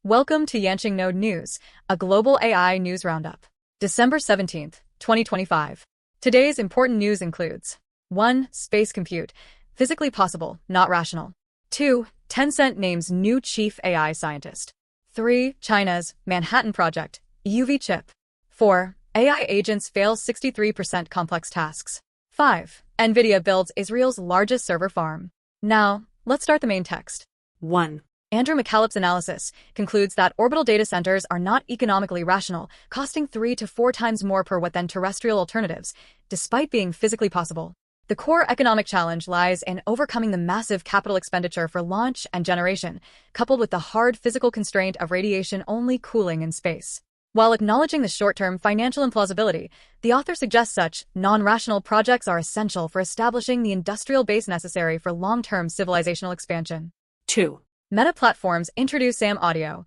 Welcome to Yanqing Node News, a global AI news roundup. December 17th, 2025. Today's important news includes 1. Space compute. Physically possible, not rational. 2. Tencent names new chief AI scientist. 3. China's Manhattan Project, EUV chip. 4. AI agents fail 63% complex tasks. 5. Nvidia builds Israel's largest server farm. Now, let's start the main text. 1. Andrew McCalloch's analysis concludes that orbital data centers are not economically rational, costing 3 to 4 times more per watt than terrestrial alternatives, despite being physically possible. The core economic challenge lies in overcoming the massive capital expenditure for launch and generation, coupled with the hard physical constraint of radiation-only cooling in space. While acknowledging the short-term financial implausibility, the author suggests such non-rational projects are essential for establishing the industrial base necessary for long-term civilizational expansion. 2. Meta platforms introduce SAM Audio,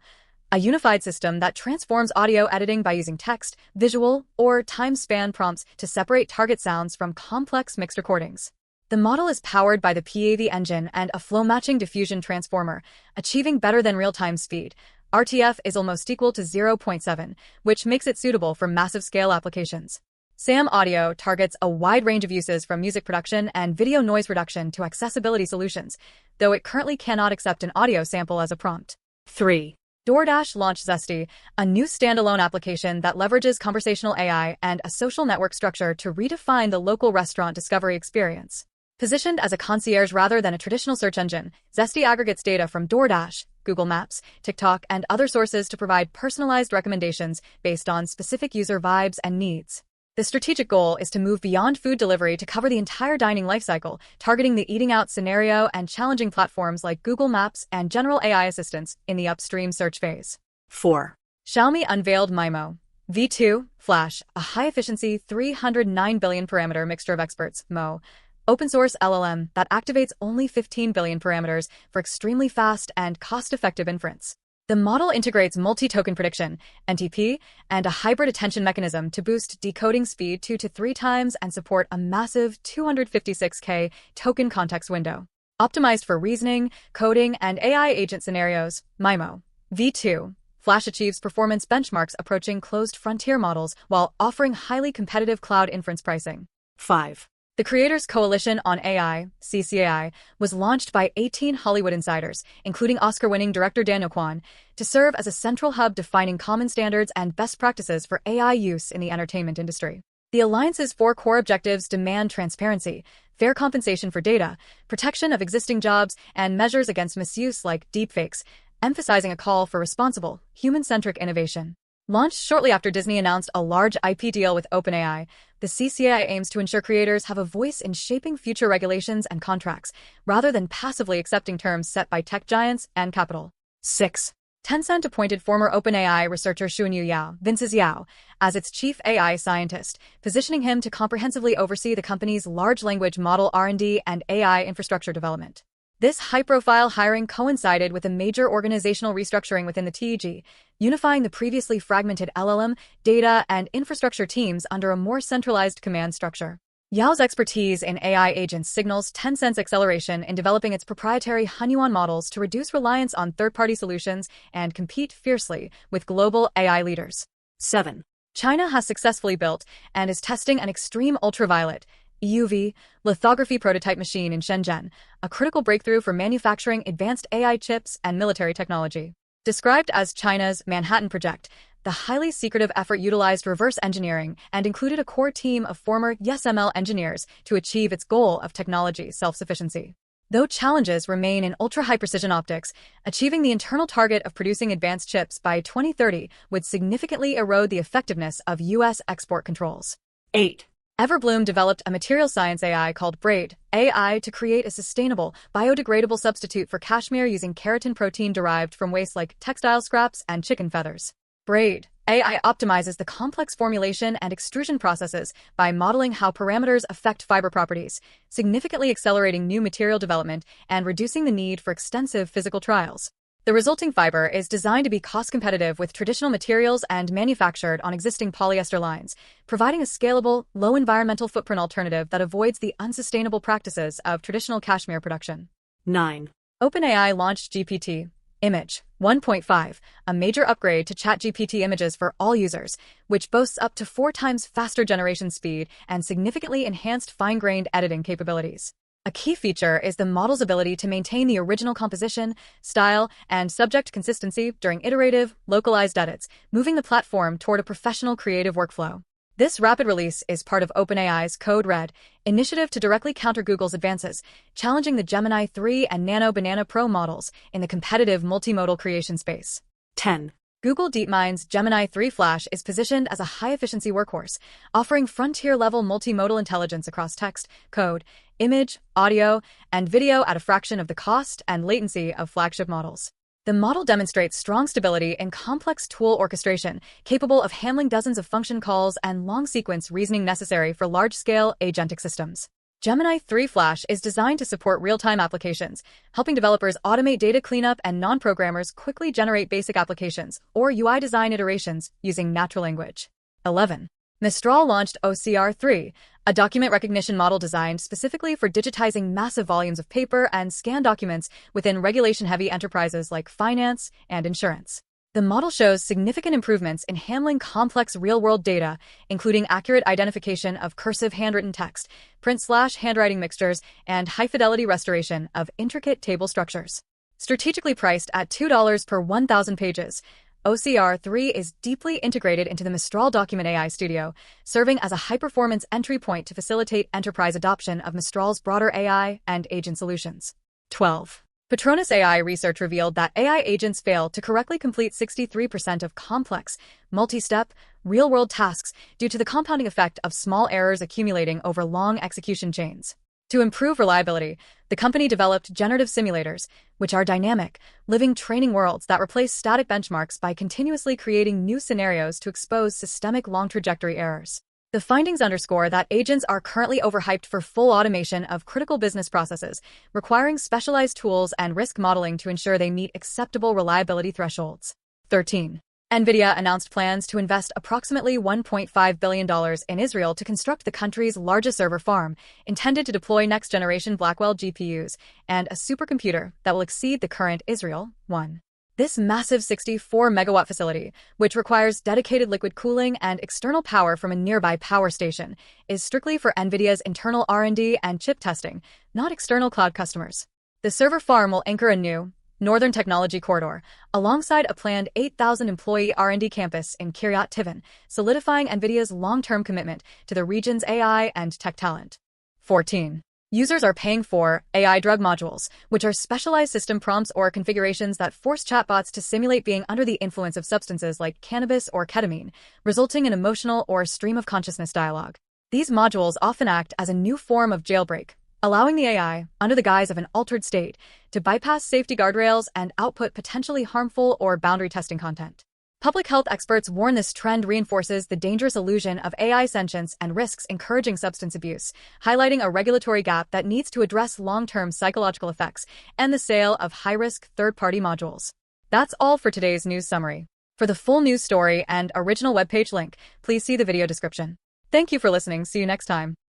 a unified system that transforms audio editing by using text, visual, or time-span prompts to separate target sounds from complex mixed recordings. The model is powered by the PAV engine and a flow-matching diffusion transformer, achieving better than real-time speed. RTF is almost equal to 0.7, which makes it suitable for massive-scale applications. SAM Audio targets a wide range of uses from music production and video noise reduction to accessibility solutions, though it currently cannot accept an audio sample as a prompt. 3. DoorDash launched Zesty, a new standalone application that leverages conversational AI and a social network structure to redefine the local restaurant discovery experience. Positioned as a concierge rather than a traditional search engine, Zesty aggregates data from DoorDash, Google Maps, TikTok, and other sources to provide personalized recommendations based on specific user vibes and needs. The strategic goal is to move beyond food delivery to cover the entire dining lifecycle, targeting the eating out scenario and challenging platforms like Google Maps and general AI assistants in the upstream search phase. 4. Xiaomi unveiled MIMO V2 Flash, a high-efficiency 309 billion parameter mixture of experts (MO) open-source LLM that activates only 15 billion parameters for extremely fast and cost-effective inference. The model integrates multi-token prediction, NTP, and a hybrid attention mechanism to boost decoding speed 2 to 3 times and support a massive 256K token context window. Optimized for reasoning, coding, and AI agent scenarios, MIMO V2 Flash achieves performance benchmarks approaching closed frontier models while offering highly competitive cloud inference pricing. 5. The Creators Coalition on AI, CCAI, was launched by 18 Hollywood insiders, including Oscar-winning director Daniel Kwan, to serve as a central hub defining common standards and best practices for AI use in the entertainment industry. The alliance's 4 core objectives demand transparency, fair compensation for data, protection of existing jobs, and measures against misuse like deepfakes, emphasizing a call for responsible, human-centric innovation. Launched shortly after Disney announced a large IP deal with OpenAI, the CCAI aims to ensure creators have a voice in shaping future regulations and contracts, rather than passively accepting terms set by tech giants and capital. 6. Tencent appointed former OpenAI researcher Shunyu Yao, Vince's Yao, as its chief AI scientist, positioning him to comprehensively oversee the company's large language model R&D and AI infrastructure development. This high-profile hiring coincided with a major organizational restructuring within the TEG, unifying the previously fragmented LLM, data, and infrastructure teams under a more centralized command structure. Yao's expertise in AI agents signals Tencent's acceleration in developing its proprietary Hunyuan models to reduce reliance on third-party solutions and compete fiercely with global AI leaders. 7. China has successfully built and is testing an extreme ultraviolet EUV lithography prototype machine in Shenzhen, a critical breakthrough for manufacturing advanced AI chips and military technology. Described as China's Manhattan Project, the highly secretive effort utilized reverse engineering and included a core team of former YesML engineers to achieve its goal of technology self-sufficiency. Though challenges remain in ultra-high-precision optics, achieving the internal target of producing advanced chips by 2030 would significantly erode the effectiveness of U.S. export controls. 8. Everbloom developed a material science AI called Braid AI to create a sustainable, biodegradable substitute for Cashmere using keratin protein derived from waste like textile scraps and chicken feathers. Braid AI optimizes the complex formulation and extrusion processes by modeling how parameters affect fiber properties, significantly accelerating new material development and reducing the need for extensive physical trials. The resulting fiber is designed to be cost-competitive with traditional materials and manufactured on existing polyester lines, providing a scalable, low environmental footprint alternative that avoids the unsustainable practices of traditional cashmere production. 9. OpenAI launched GPT, Image 1.5, a major upgrade to ChatGPT images for all users, which boasts up to 4 times faster generation speed and significantly enhanced fine-grained editing capabilities. A key feature is the model's ability to maintain the original composition, style, and subject consistency during iterative, localized edits, moving the platform toward a professional creative workflow. This rapid release is part of OpenAI's Code Red initiative to directly counter Google's advances, challenging the Gemini 3 and Nano Banana Pro models in the competitive multimodal creation space. 10. Google DeepMind's Gemini 3 Flash is positioned as a high-efficiency workhorse, offering frontier-level multimodal intelligence across text, code, image, audio, and video at a fraction of the cost and latency of flagship models. The model demonstrates strong stability in complex tool orchestration, capable of handling dozens of function calls and long-sequence reasoning necessary for large-scale agentic systems. Gemini 3 Flash is designed to support real-time applications, helping developers automate data cleanup and non-programmers quickly generate basic applications or UI design iterations using natural language. 11. Mistral launched OCR3, a document recognition model designed specifically for digitizing massive volumes of paper and scanned documents within regulation-heavy enterprises like finance and insurance. The model shows significant improvements in handling complex real-world data, including accurate identification of cursive handwritten text, print/handwriting mixtures, and high-fidelity restoration of intricate table structures. Strategically priced at $2 per 1,000 pages, OCR3 is deeply integrated into the Mistral Document AI Studio, serving as a high-performance entry point to facilitate enterprise adoption of Mistral's broader AI and agent solutions. 12. Patronus AI research revealed that AI agents fail to correctly complete 63% of complex, multi-step, real-world tasks due to the compounding effect of small errors accumulating over long execution chains. To improve reliability, the company developed generative simulators, which are dynamic, living training worlds that replace static benchmarks by continuously creating new scenarios to expose systemic long-trajectory errors. The findings underscore that agents are currently overhyped for full automation of critical business processes, requiring specialized tools and risk modeling to ensure they meet acceptable reliability thresholds. 13. Nvidia announced plans to invest approximately $1.5 billion in Israel to construct the country's largest server farm, intended to deploy next-generation Blackwell GPUs and a supercomputer that will exceed the current Israel 1. This massive 64-megawatt facility, which requires dedicated liquid cooling and external power from a nearby power station, is strictly for Nvidia's internal R&D and chip testing, not external cloud customers. The server farm will anchor a new, Northern Technology Corridor, alongside a planned 8,000-employee R&D campus in Kiryat Tivon, solidifying Nvidia's long-term commitment to the region's AI and tech talent. 14. Users are paying for AI drug modules, which are specialized system prompts or configurations that force chatbots to simulate being under the influence of substances like cannabis or ketamine, resulting in emotional or stream-of-consciousness dialogue. These modules often act as a new form of jailbreak, allowing the AI, under the guise of an altered state, to bypass safety guardrails and output potentially harmful or boundary-testing content. Public health experts warn this trend reinforces the dangerous illusion of AI sentience and risks encouraging substance abuse, highlighting a regulatory gap that needs to address long-term psychological effects and the sale of high-risk third-party modules. That's all for today's news summary. For the full news story and original webpage link, please see the video description. Thank you for listening. See you next time.